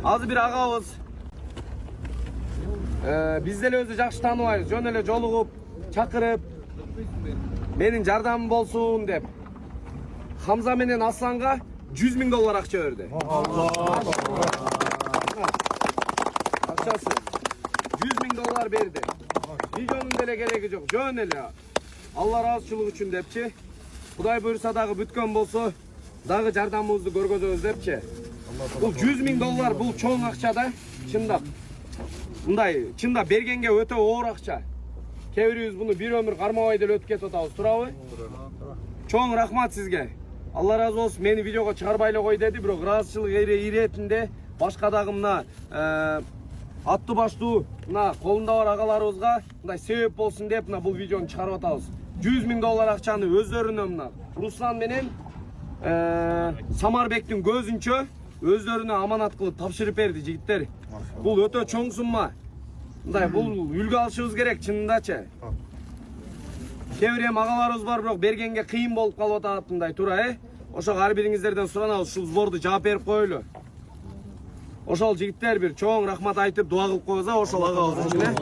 Azı bir ağabız. Biz de özü жақсы tanıyız. Жөн эле жолугуp, çakırıp, menin jardamım bolsun dep. Hamza menen Aslanга $100.000 akça verdi. Akçası $100.000 berdi. Videonun dele gereki yok. Jön ele. Allah razıçılık üçün depçi. Kuday buyursa dagı bütkön bolsa dagı jardamыбызды көргөзөбүz депчи. Бул $100.000 бул чоң акча да. Чындап. Мындай чында бергенге өтө оор акча. Кээ бирибиз буну бир өмүр кармабай деле өтүп кетип атабыз, туурабы? Чоң рахмат сизге. Allah razı olsun. Meni videoga çıkarbayla koy dedi. Biro razıçılık iretinde başka dagı mına attı başlуу mına kolunda var agalarыбызга мындай себеп болсун деп мына бул видеону чыгарып атабыз. $100.000 акчаны өздөрүнө мына Руслан менен Самарбектин көзүнчө өздөрүнө аманат кылып тапшырып берди жигиттер. Бул өтө чоң сумма. Мындай бул үлгү алышыбыз керек чынындачы. Кеврем агаларыбыз бар, бирок бергенге кыйын болуп калып атат мындай туура, Ошого ар бириңиздерден суранабыз, ушул сборду жаап берип коелу. Ошол жигиттер бир чоң рахмат айтып дуа кылып коебуз, ошол агабыз үчүн.